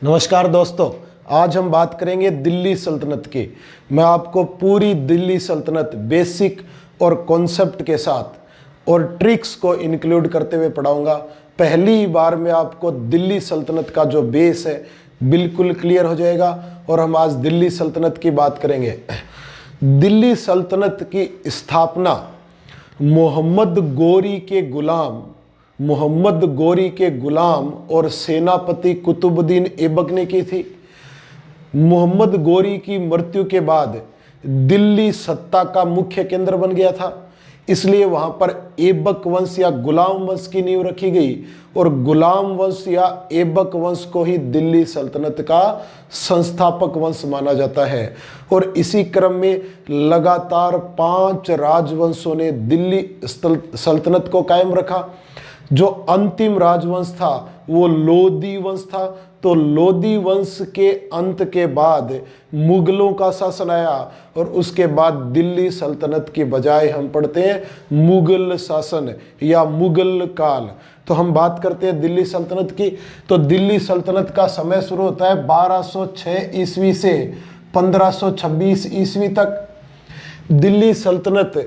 नमस्कार दोस्तों, आज हम बात करेंगे दिल्ली सल्तनत की। मैं आपको पूरी दिल्ली सल्तनत बेसिक और कॉन्सेप्ट के साथ और ट्रिक्स को इंक्लूड करते हुए पढ़ाऊंगा। पहली बार में आपको दिल्ली सल्तनत का जो बेस है बिल्कुल क्लियर हो जाएगा और हम आज दिल्ली सल्तनत की बात करेंगे। दिल्ली सल्तनत की स्थापना मोहम्मद गोरी के गुलाम और सेनापति कुतुबुद्दीन ऐबक ने की थी। मोहम्मद गोरी की मृत्यु के बाद दिल्ली सत्ता का मुख्य केंद्र बन गया था, इसलिए वहां पर ऐबक वंश या गुलाम वंश की नींव रखी गई और गुलाम वंश या ऐबक वंश को ही दिल्ली सल्तनत का संस्थापक वंश माना जाता है। और इसी क्रम में लगातार 5 राजवंशों ने दिल्ली सल्तनत को कायम रखा। जो अंतिम राजवंश था वो लोदी वंश था। तो लोदी वंश के अंत के बाद मुगलों का शासन आया और उसके बाद दिल्ली सल्तनत की बजाय हम पढ़ते हैं मुगल शासन या मुगल काल। तो हम बात करते हैं दिल्ली सल्तनत की। तो दिल्ली सल्तनत का समय शुरू होता है 1206 ईस्वी से 1526 ईस्वी तक। दिल्ली सल्तनत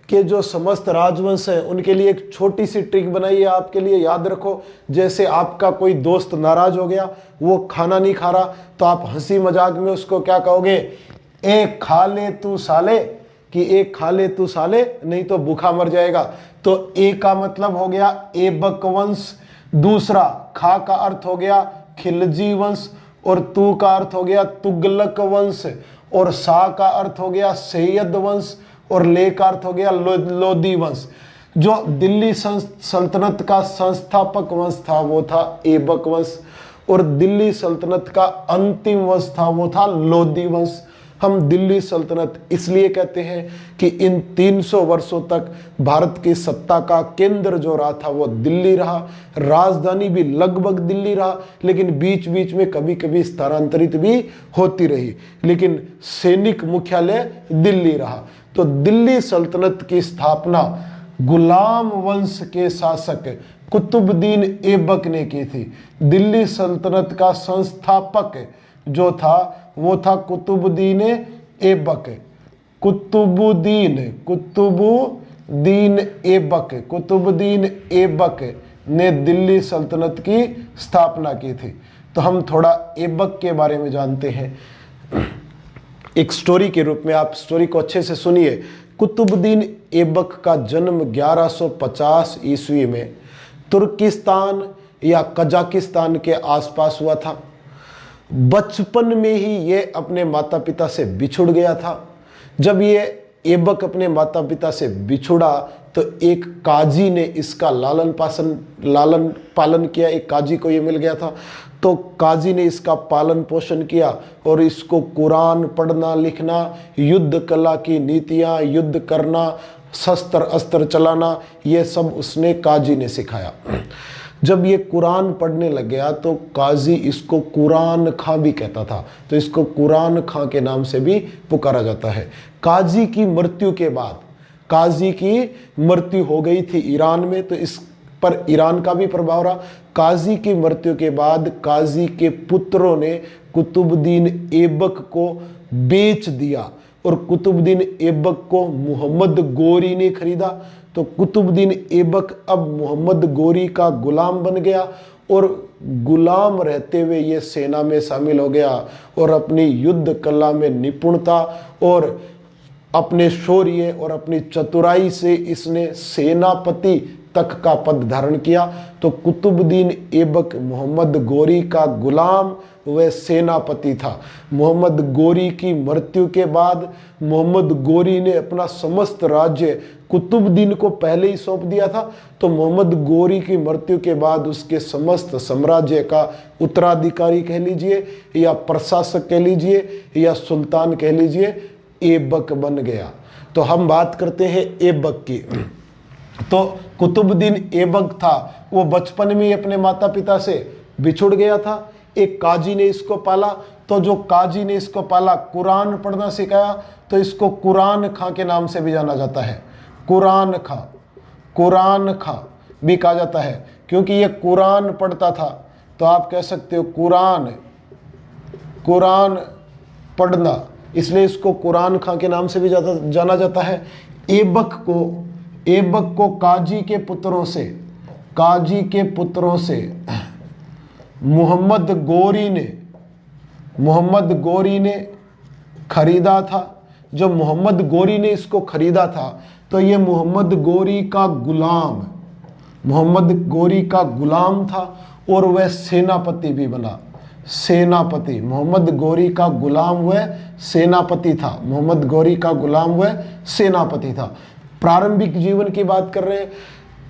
के जो समस्त राजवंश हैं उनके लिए एक छोटी सी ट्रिक बनाई है आपके लिए, याद रखो। जैसे आपका कोई दोस्त नाराज हो गया, वो खाना नहीं खा रहा, तो आप हंसी मजाक में उसको क्या कहोगे, एक खा ले तू साले, कि एक खा ले तू साले, नहीं तो भूखा मर जाएगा। तो ए का मतलब हो गया ऐबक वंश, दूसरा खा का अर्थ हो गया खिलजी वंश, और तू का अर्थ हो गया तुगलक वंश, और सा का अर्थ हो गया सैयद वंश, और ले का अर्थ हो गया लोदी वंश। जो दिल्ली सल्तनत का संस्थापक वंश था वो था ऐबक वंश, और दिल्ली सल्तनत का अंतिम वंश था वो था लोदी वंश। हम दिल्ली सल्तनत इसलिए कहते हैं कि इन 300 वर्षों तक भारत की सत्ता का केंद्र जो रहा था वो दिल्ली रहा, राजधानी भी लगभग दिल्ली रहा, लेकिन बीच बीच में कभी कभी स्थानांतरित भी होती रही, लेकिन सैनिक मुख्यालय दिल्ली रहा। तो दिल्ली सल्तनत की स्थापना गुलाम वंश के शासक कुतुबुद्दीन ऐबक ने की थी। दिल्ली सल्तनत का संस्थापक जो था वो था कुतुबुद्दीन ऐबक। कुतुबुद्दीन ऐबक ने दिल्ली सल्तनत की स्थापना की थी। तो हम थोड़ा ऐबक के बारे में जानते हैं एक स्टोरी के रूप में। आप स्टोरी को अच्छे से सुनिए। कुतुबुद्दीन ऐबक का जन्म 1150 ईस्वी में तुर्किस्तान या कजाकिस्तान के आसपास हुआ था। बचपन में ही ये अपने माता पिता से बिछुड़ गया था। जब ये ऐबक अपने माता पिता से बिछुड़ा तो एक काजी ने इसका लालन पालन किया। एक काजी को ये मिल गया था, तो काजी ने इसका पालन पोषण किया और इसको कुरान पढ़ना लिखना, युद्ध कला की नीतियाँ, युद्ध करना, शस्त्र अस्त्र चलाना, ये सब उसने काजी ने सिखाया। जब ये कुरान पढ़ने लग गया तो काजी इसको कुरान खां भी कहता था, तो इसको कुरान खां के नाम से भी पुकारा जाता है। काजी की मृत्यु के बाद, काजी की मृत्यु हो गई थी ईरान में, तो इस पर ईरान का भी प्रभाव रहा। काजी की मृत्यु के बाद काजी के पुत्रों ने कुतुबुद्दीन ऐबक को बेच दिया और कुतुबुद्दीन ऐबक को मोहम्मद गोरी ने खरीदा। तो कुतुबुद्दीन ऐबक अब मोहम्मद गोरी का गुलाम बन गया और गुलाम रहते हुए ये सेना में शामिल हो गया और अपनी युद्ध कला में निपुणता और अपने शौर्य और अपनी चतुराई से इसने सेनापति तक का पद धारण किया। तो कुतुबुद्दीन ऐबक मोहम्मद गोरी का गुलाम व सेनापति था। मोहम्मद गोरी की मृत्यु के बाद मोहम्मद गोरी ने अपना समस्त राज्य कुतुबुद्दीन को पहले ही सौंप दिया था। तो मोहम्मद गोरी की मृत्यु के बाद उसके समस्त साम्राज्य का उत्तराधिकारी कह लीजिए या प्रशासक कह लीजिए या सुल्तान कह लीजिए, ऐबक बन गया। तो हम बात करते हैं ऐबक की। तो कुतुबुद्दीन ऐबक था, वो बचपन में ही अपने माता पिता से बिछुड़ गया था। एक काजी ने इसको पाला, तो जो काजी ने इसको पाला, कुरान पढ़ना सिखाया, तो इसको कुरान खां के नाम से भी जाना जाता है। कुरान खां भी कहा जाता है क्योंकि ये कुरान पढ़ता था। तो आप कह सकते हो कुरान कुरान पढ़ना, इसलिए इसको कुरान खां के नाम से भी जाना जाता है। ऐबक को काजी के पुत्रों से मोहम्मद गोरी ने खरीदा था। जब मोहम्मद गोरी ने इसको खरीदा था तो ये मोहम्मद गोरी का गुलाम था और वह सेनापति भी बना। मोहम्मद गोरी का गुलाम वह सेनापति था। प्रारंभिक जीवन की बात कर रहे हैं।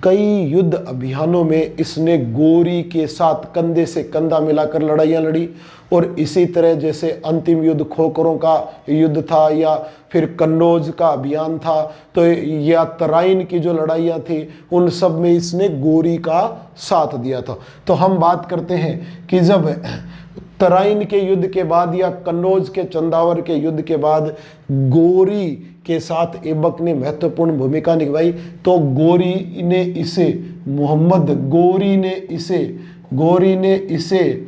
कई युद्ध अभियानों में इसने गोरी के साथ कंधे से कंधा मिलाकर लड़ाइयाँ लड़ी, और इसी तरह जैसे अंतिम युद्ध खोखरों का युद्ध था, या फिर कन्नौज का अभियान था, तो या तराइन की जो लड़ाइयाँ थी, उन सब में इसने गोरी का साथ दिया था। तो हम बात करते हैं कि जब तराइन के युद्ध के बाद या कन्नौज के चंदावर के युद्ध के बाद गोरी के साथ ऐबक ने महत्वपूर्ण भूमिका निभाई, तो मोहम्मद गोरी ने इसे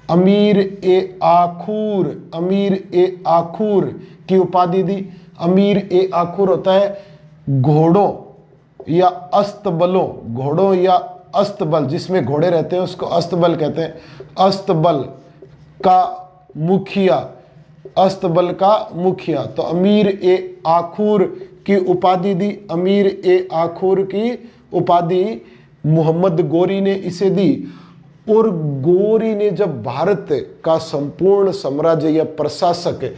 अमीर ए आखूर की उपाधि दी। अमीर ए आखूर होता है घोड़ों या अस्तबल, जिसमें घोड़े रहते हैं उसको अस्तबल कहते हैं। अस्तबल का मुखिया, तो अमीर ए आखूर की उपाधि दी। अमीर ए आखूर की उपाधि मोहम्मद गोरी ने इसे दी। और गोरी ने जब भारत का संपूर्ण साम्राज्य या प्रशासक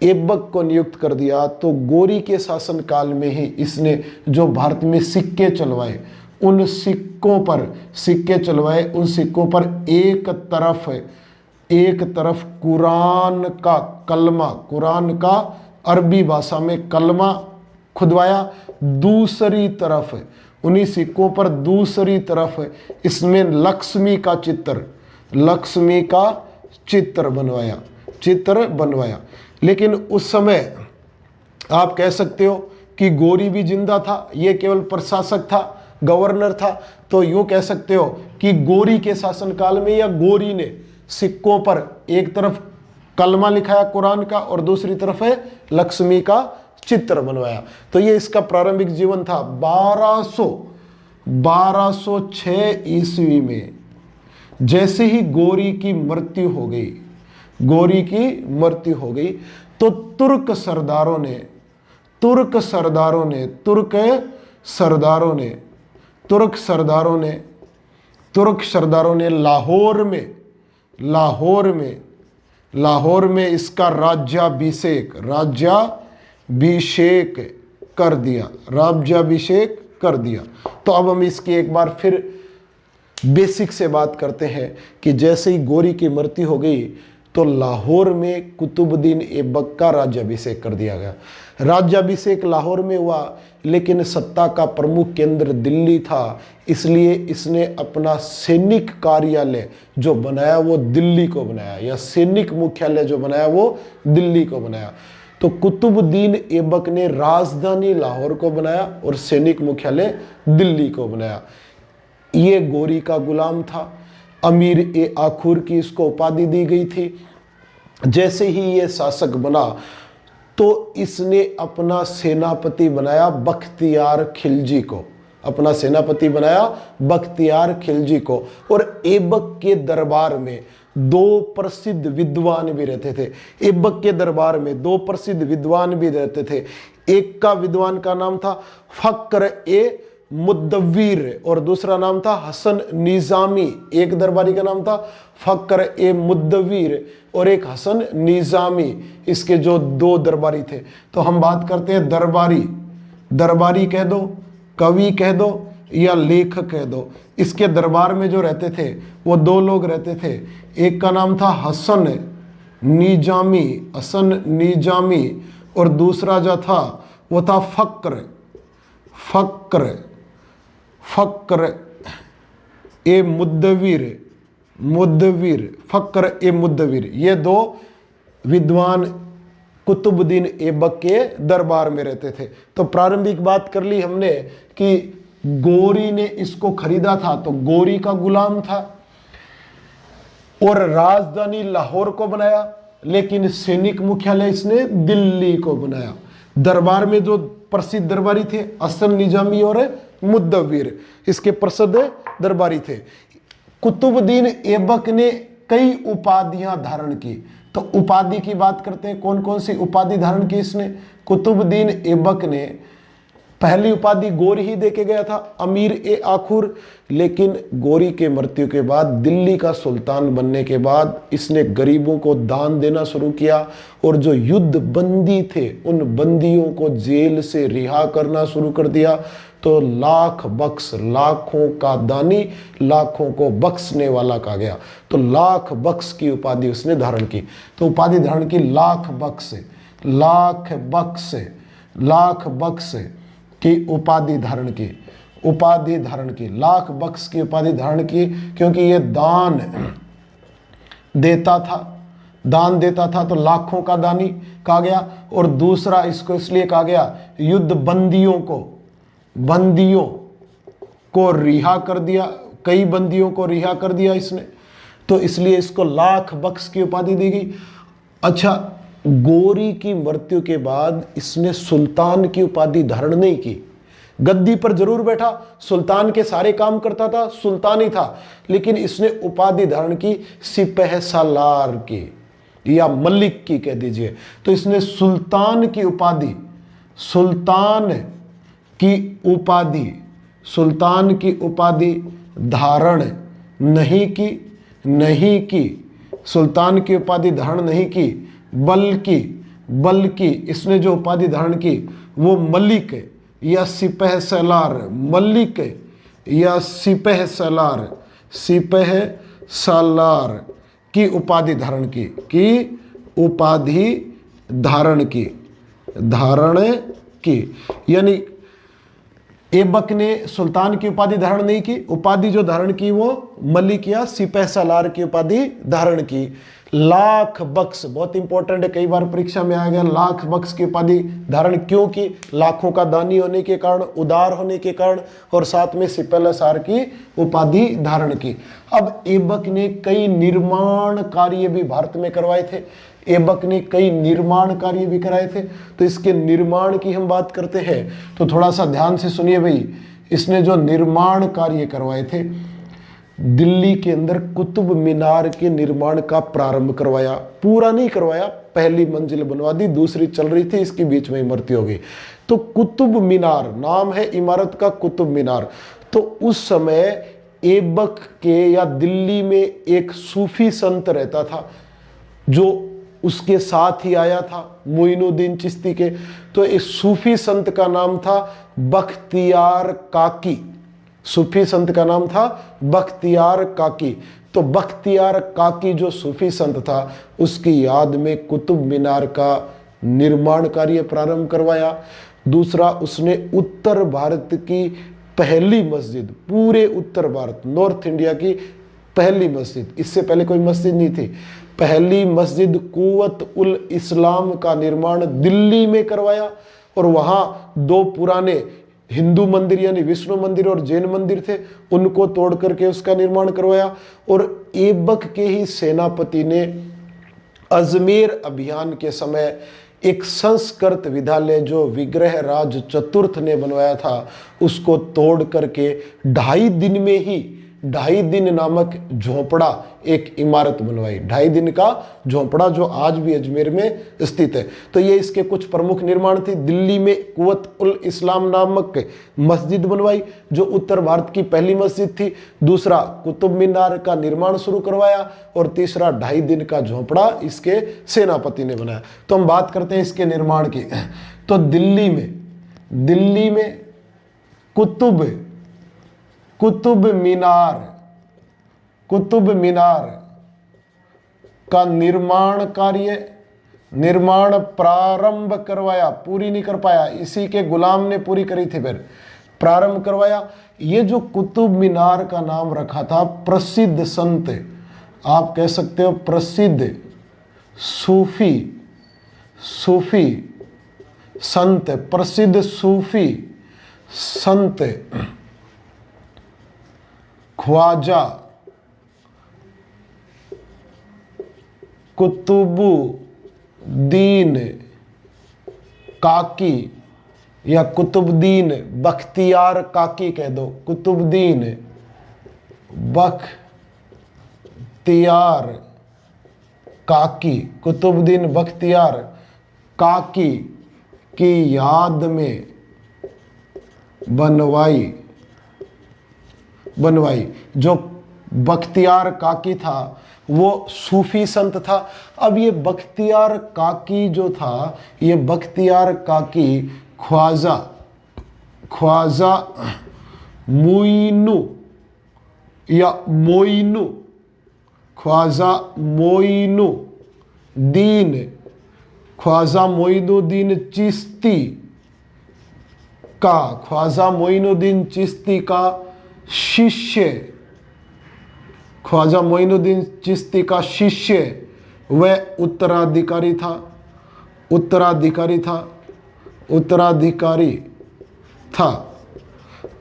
ऐबक को नियुक्त कर दिया, तो गोरी के शासनकाल में ही इसने जो भारत में सिक्के चलवाए, उन सिक्कों पर एक तरफ कुरान का अरबी भाषा में कलमा खुदवाया, दूसरी तरफ उन्हीं सिक्कों पर दूसरी तरफ इसमें लक्ष्मी का चित्र बनवाया। लेकिन उस समय आप कह सकते हो कि गोरी भी जिंदा था, ये केवल प्रशासक था, गवर्नर था। तो यूं कह सकते हो कि गोरी के शासनकाल में या गोरी ने सिक्कों पर एक तरफ कलमा लिखाया कुरान का और दूसरी तरफ है लक्ष्मी का चित्र बनवाया। तो ये इसका प्रारंभिक जीवन था। 1206 ईस्वी में जैसे ही गोरी की मृत्यु हो गई तो तुर्क सरदारों ने लाहौर में इसका राज्याभिषेक कर दिया। तो अब हम इसकी एक बार फिर बेसिक से बात करते हैं कि जैसे ही गोरी की मृत्यु हो गई तो लाहौर में कुतुबुद्दीन ऐबक का राज्याभिषेक कर दिया गया। राज्याभिषेक लाहौर में हुआ, लेकिन सत्ता का प्रमुख केंद्र दिल्ली था, इसलिए इसने अपना सैनिक कार्यालय जो बनाया वो दिल्ली को बनाया, या सैनिक मुख्यालय जो बनाया वो दिल्ली को बनाया। तो कुतुबुद्दीन ऐबक ने राजधानी लाहौर को बनाया और सैनिक मुख्यालय दिल्ली को बनाया। ये गोरी का गुलाम था। अमीर ए आखूर की इसको उपाधि दी गई थी। जैसे ही ये शासक बना तो इसने अपना सेनापति बनाया बख्तियार खिलजी को। और ऐबक के दरबार में दो प्रसिद्ध विद्वान भी रहते थे। एक का विद्वान का नाम था फक्र ए मुद्दवीर और दूसरा नाम था हसन निजामी। एक दरबारी का नाम था फक्र ए मुद्दवीर और एक हसन निजामी। इसके जो दो दरबारी थे। तो हम बात करते हैं दरबारी कह दो, कवि कह दो या लेखक कह दो। इसके दरबार में जो रहते थे वो दो लोग रहते थे। एक का नाम था हसन निजामी और दूसरा जो था वो था फक्र ए मुद्दवीर। ये दो विद्वान कुतुबुद्दीन ऐबक के दरबार में रहते थे। तो प्रारंभिक बात कर ली हमने कि गोरी ने इसको खरीदा था, तो गोरी का गुलाम था और राजधानी लाहौर को बनाया, लेकिन सैनिक मुख्यालय इसने दिल्ली को बनाया। दरबार में जो प्रसिद्ध दरबारी थे हसन निजामी और मुद्दवीर, इसके प्रसिद्ध दरबारी थे। कुतुबुद्दीन ऐबक ने कई उपाधियां धारण की। तो उपाधि की बात करते हैं, कौन कौन सी उपाधि धारण की इसने। कुतुबुद्दीन ऐबक ने पहली उपाधि गोरी ही देके गया था, अमीर ए आखुर। लेकिन गोरी के मृत्यु के बाद, दिल्ली का सुल्तान बनने के बाद, इसने गरीबों को दान देना शुरू किया और जो युद्ध बंदी थे उन बंदियों को जेल से रिहा करना शुरू कर दिया। तो लाख बख्श, लाखों का दानी, लाखों को बख्शने वाला कहा गया। तो लाख बख्श की उपाधि उसने धारण की। तो उपाधि धारण की लाख बख्श, लाख बख्श, लाख बख्श की उपाधि धारण की, उपाधि धारण की, लाख बख्श की उपाधि धारण की, क्योंकि ये दान देता था, दान देता था तो लाखों का दानी कहा गया। और दूसरा इसको इसलिए कहा गया, युद्ध बंदियों को रिहा कर दिया, कई बंदियों को रिहा कर दिया इसने, तो इसलिए इसको लाख बख्श की उपाधि दी गई। अच्छा, गोरी की मृत्यु के बाद इसने सुल्तान की उपाधि धारण नहीं की। गद्दी पर जरूर बैठा, सुल्तान के सारे काम करता था, सुल्तान ही था, लेकिन इसने उपाधि धारण की सिपह सालार की या मलिक की कह दीजिए। तो इसने सुल्तान की उपाधि, सुल्तान की उपाधि, सुल्तान की उपाधि धारण नहीं की, नहीं की, सुल्तान की उपाधि धारण नहीं की, बल्कि इसने जो उपाधि धारण की वो मलिक या सिपह सलार, मलिक या सिपह सलार, सिपह सालार की उपाधि धारण की उपाधि धारण की। यानी ऐबक ने सुल्तान की उपाधि धारण नहीं की, उपाधि जो धारण की वो मलिक या सिपह सालार की उपाधि धारण की। लाख बख्श बहुत इंपॉर्टेंट है, कई बार परीक्षा में आ गया। लाख बख्श की उपाधि धारण क्यों की? लाखों का दानी होने के कारण, उदार होने के कारण, और साथ में सिपह सालार की उपाधि धारण की। अब ऐबक ने कई निर्माण कार्य भी भारत में करवाए थे, ऐबक ने कई निर्माण कार्य भी कराए थे। तो इसके निर्माण की हम बात करते हैं तो थोड़ा सा ध्यान से सुनिए भाई। इसने जो निर्माण कार्य करवाए थे, दिल्ली के अंदर कुतुब मीनार के निर्माण का प्रारंभ करवाया, पूरा नहीं करवाया, पहली मंजिल बनवा दी, दूसरी चल रही थी, इसकी बीच में मृत्यु हो गई। तो कुतुब मीनार नाम है इमारत का, कुतुब मीनार। तो उस समय ऐबक के या दिल्ली में एक सूफी संत रहता था जो उसके साथ ही आया था, मोइनुद्दीन चिश्ती के। तो इस सूफी संत का नाम था बख्तियार काकी, सूफी संत का नाम था बख्तियार काकी। तो बख्तियार काकी जो सूफी संत था, उसकी याद में कुतुब मीनार का निर्माण कार्य प्रारंभ करवाया। दूसरा, उसने उत्तर भारत की पहली मस्जिद, पूरे उत्तर भारत, नॉर्थ इंडिया की पहली मस्जिद, इससे पहले कोई मस्जिद नहीं थी, पहली मस्जिद कुव्वत उल इस्लाम का निर्माण दिल्ली में करवाया। और वहाँ दो पुराने हिंदू मंदिर यानी विष्णु मंदिर और जैन मंदिर थे, उनको तोड़ करके उसका निर्माण करवाया। और ऐबक के ही सेनापति ने अजमेर अभियान के समय एक संस्कृत विद्यालय जो विग्रह राज चतुर्थ ने बनवाया था, उसको तोड़ करके 2.5 दिन में ही 2.5 दिन नामक झोपड़ा एक इमारत बनवाई। 2.5 दिन का झोपड़ा जो आज भी अजमेर में स्थित है। तो ये इसके कुछ प्रमुख निर्माण थे। दिल्ली में कुव्वत उल इस्लाम नामक मस्जिद बनवाई जो उत्तर भारत की पहली मस्जिद थी। दूसरा, कुतुब मीनार का निर्माण शुरू करवाया। और तीसरा, 2.5 दिन का झोपड़ा इसके सेनापति ने बनाया। तो हम बात करते हैं इसके निर्माण की। तो दिल्ली में कुतुब मीनार का निर्माण प्रारंभ करवाया, पूरी नहीं कर पाया, इसी के गुलाम ने पूरी करी थी, फिर प्रारंभ करवाया। ये जो कुतुब मीनार का नाम रखा था प्रसिद्ध संत, आप कह सकते हो प्रसिद्ध सूफी संत, प्रसिद्ध सूफी संत ख्वाजा कुतुबुद्दीन काकी या कुतुबुद्दीन बख्तियार काकी कह दो, कुतुबुद्दीन बख्तियार काकी, कुतुबुद्दीन बख्तियार काकी की याद में बनवाई। जो बख्तियार काकी था वो सूफी संत था। अब ये बख्तियार काकी जो था, ये बख्तियार काकी ख्वाजा मोइनु या मोइनु, ख्वाजा मोइनुद्दीन चिश्ती का, ख्वाजा मोइनुद्दीन चिश्ती का शिष्य, ख्वाजा मोइनुद्दीन चिश्ती का शिष्य वह उत्तराधिकारी था।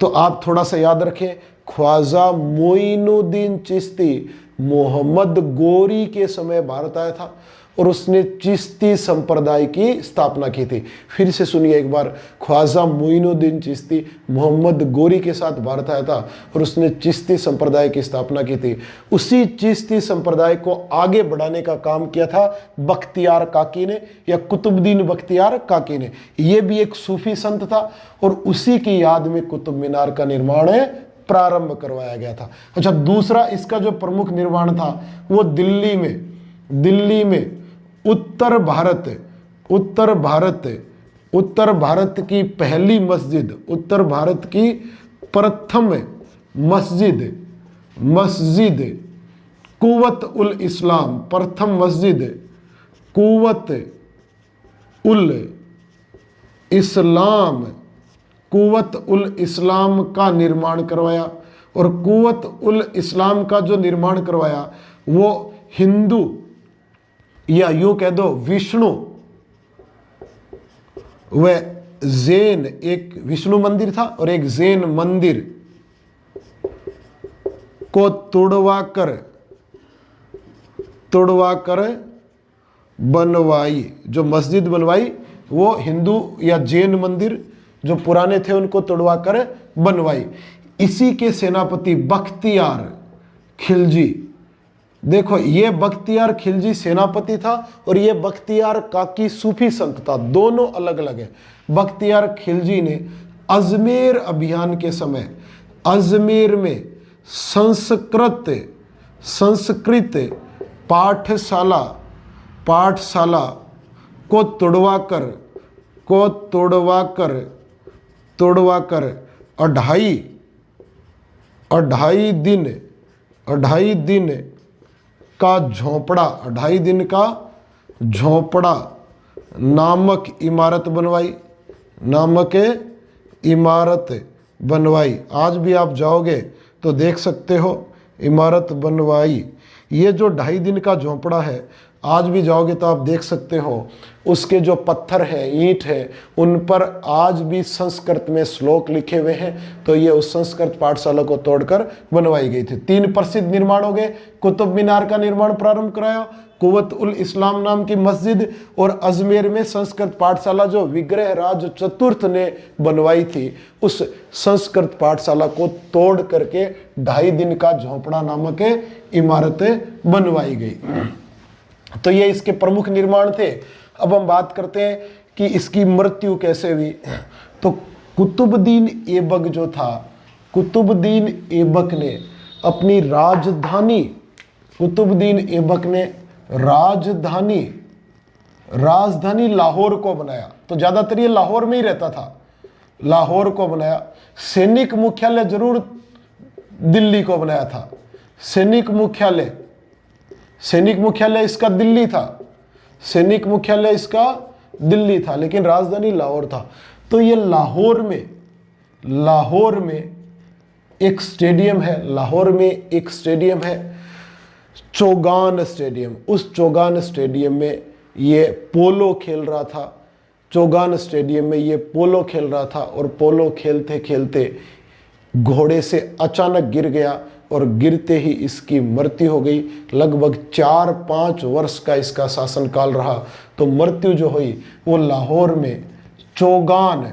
तो आप थोड़ा सा याद रखें, ख्वाजा मोइनुद्दीन चिश्ती मोहम्मद गोरी के समय भारत आया था और उसने चिश्ती संप्रदाय की स्थापना की थी। फिर से सुनिए एक बार, ख्वाजा मोइनुद्दीन चिश्ती मोहम्मद गोरी के साथ भारत आया था और उसने चिश्ती संप्रदाय की स्थापना की थी। उसी चिश्ती संप्रदाय को आगे बढ़ाने का काम किया था बख्तियार काकी ने या कुतुबुद्दीन बख्तियार काकी ने। ये भी एक सूफी संत था और उसी की याद में कुतुब मीनार का निर्माण प्रारंभ करवाया गया था। अच्छा, दूसरा इसका जो प्रमुख निर्माण था वो दिल्ली में उत्तर भारत की पहली मस्जिद, उत्तर भारत की प्रथम मस्जिद कुव्वत उल इस्लाम, प्रथम मस्जिद कुव्वत उल इस्लाम का निर्माण करवाया। और कुव्वत उल इस्लाम का जो निर्माण करवाया वो हिंदू या यूं कह दो विष्णु व जैन, एक विष्णु मंदिर था और एक जैन मंदिर को तुड़वाकर बनवाई। जो मस्जिद बनवाई वो हिंदू या जैन मंदिर जो पुराने थे उनको तुड़वाकर बनवाई। इसी के सेनापति बख्तियार खिलजी, देखो ये बख्तियार खिलजी सेनापति था और ये बख्तियार काकी सूफी संत था, दोनों अलग अलग है। बख्तियार खिलजी ने अजमेर अभियान के समय अजमेर में संस्कृत पाठशाला को तोड़वाकर 2.5 दिन का झोंपड़ा नामक इमारत बनवाई। आज भी आप जाओगे तो देख सकते हो इमारत बनवाई। ये जो 2.5 दिन का झोंपड़ा है, आज भी जाओगे तो आप देख सकते हो उसके जो पत्थर है, ईंट है, उन पर आज भी संस्कृत में श्लोक लिखे हुए हैं। तो ये उस संस्कृत पाठशाला को तोड़कर बनवाई गई थी। 3 प्रसिद्ध निर्माण हो गए। कुतुब मीनार का निर्माण प्रारंभ कराया, कुव्वत उल इस्लाम नाम की मस्जिद, और अजमेर में संस्कृत पाठशाला जो विग्रह राज चतुर्थ ने बनवाई थी, उस संस्कृत पाठशाला को तोड़ करके 2.5 दिन का झोंपड़ा नामक इमारतें बनवाई गई। तो ये इसके प्रमुख निर्माण थे। अब हम बात करते हैं कि इसकी मृत्यु कैसे हुई। तो कुतुबुद्दीन ऐबक जो था, कुतुबुद्दीन ऐबक ने अपनी राजधानी, कुतुबुद्दीन ऐबक ने राजधानी लाहौर को बनाया। तो ज़्यादातर ये लाहौर में ही रहता था, लाहौर को बनाया। सैनिक मुख्यालय जरूर दिल्ली को बनाया था। सैनिक मुख्यालय इसका दिल्ली था, सैनिक मुख्यालय इसका दिल्ली था, लेकिन राजधानी लाहौर था। तो ये लाहौर में एक स्टेडियम है, लाहौर में एक स्टेडियम है, चौगान स्टेडियम। उस चौगान स्टेडियम में ये पोलो खेल रहा था। चौगान स्टेडियम में ये पोलो खेल रहा था और पोलो खेलते खेलते घोड़े से अचानक गिर गया और गिरते ही इसकी मृत्यु हो गई। लगभग 4-5 वर्ष का इसका शासनकाल रहा। तो मृत्यु जो हुई वो लाहौर में चौगान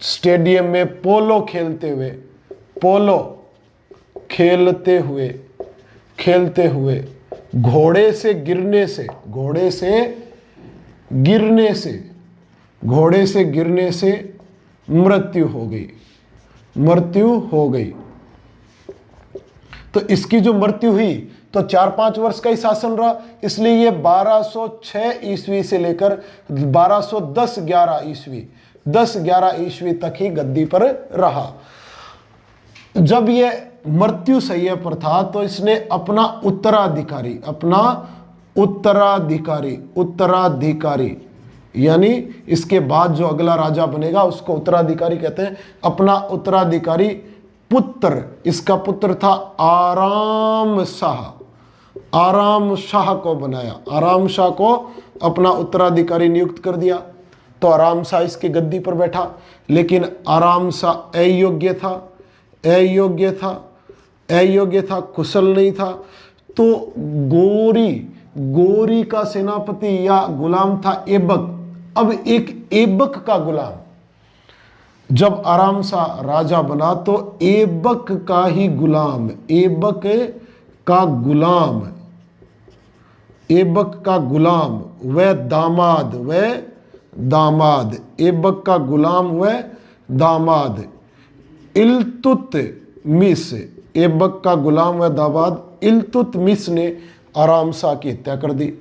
स्टेडियम में पोलो खेलते हुए घोड़े से गिरने से मृत्यु हो गई। तो इसकी जो मृत्यु हुई तो 4-5 वर्ष का ही शासन रहा, इसलिए ये 1206 ईस्वी से लेकर 1210-11 ईस्वी तक ही गद्दी पर रहा। जब ये मृत्यु शैया पर था तो इसने अपना उत्तराधिकारी यानी इसके बाद जो अगला राजा बनेगा उसको उत्तराधिकारी कहते हैं। अपना उत्तराधिकारी पुत्र, इसका पुत्र था आराम शाह को बनाया, आराम शाह को अपना उत्तराधिकारी नियुक्त कर दिया। तो आराम शाह इसकी गद्दी पर बैठा, लेकिन आराम शाह अयोग्य था, कुशल नहीं था। तो गोरी का सेनापति या गुलाम था ऐबक। अब एक ऐबक का गुलाम जब आराम शाह राजा बना तो ऐबक का गुलाम वह दामाद इल्तुतमिश ने आराम शाह की हत्या कर दी।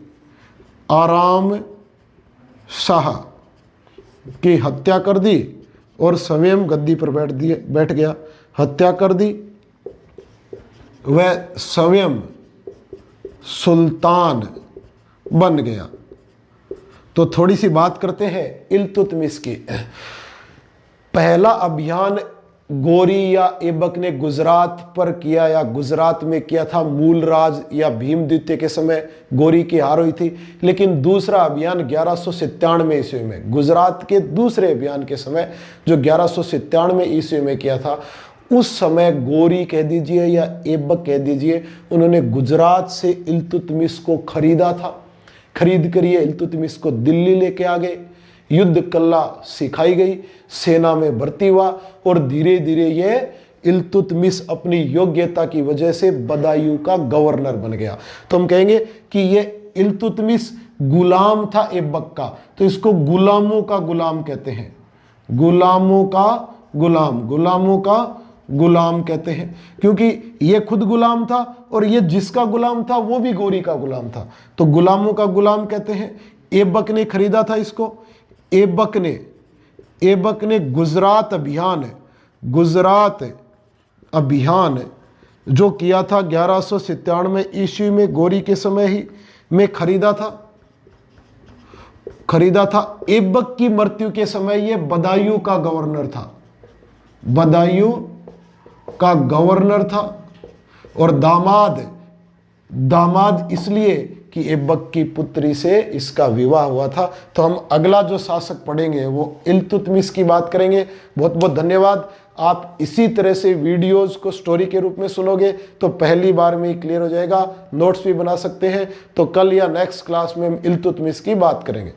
आराम शाह की हत्या कर दी और स्वयं गद्दी पर बैठ गया। हत्या कर दी, वह स्वयं सुल्तान बन गया। तो थोड़ी सी बात करते हैं इल्तुतमिश की। पहला अभियान गोरी या ऐबक ने गुजरात पर किया या गुजरात में किया था। मूलराज या भीम द्वितीय के समय गोरी की हार हुई थी। लेकिन दूसरा अभियान 1197 ईस्वी में, गुजरात के दूसरे अभियान के समय जो 1197 ईस्वी में किया था, उस समय गोरी कह दीजिए या ऐबक कह दीजिए, उन्होंने गुजरात से इल्तुतमिश को खरीदा था। खरीद कर ये इल्तुतमिश को दिल्ली लेके आ गए। युद्ध कला सिखाई गई, सेना में भर्ती हुआ और धीरे धीरे ये इल्तुतमिश अपनी योग्यता की वजह से बदायूं का गवर्नर बन गया। तो हम कहेंगे कि ये इल्तुतमिश गुलाम था ऐबक का, तो इसको गुलामों का गुलाम कहते हैं। गुलामों का गुलाम कहते हैं, क्योंकि ये खुद गुलाम था और ये जिसका गुलाम था वो भी गोरी का गुलाम था, तो गुलामों का गुलाम कहते हैं। ऐबक ने खरीदा था इसको। ऐबक ने गुजरात अभियान जो किया था 1197 ईस्वी में गोरी के समय ही में खरीदा था। ऐबक की मृत्यु के समय ये बदायूं का गवर्नर था और दामाद इसलिए कि ऐबक की पुत्री से इसका विवाह हुआ था। तो हम अगला जो शासक पढ़ेंगे वो इल्तुतमिश की बात करेंगे। बहुत बहुत धन्यवाद। आप इसी तरह से वीडियोस को स्टोरी के रूप में सुनोगे तो पहली बार में ही क्लियर हो जाएगा। नोट्स भी बना सकते हैं। तो कल या नेक्स्ट क्लास में हम इल्तुतमिश की बात करेंगे।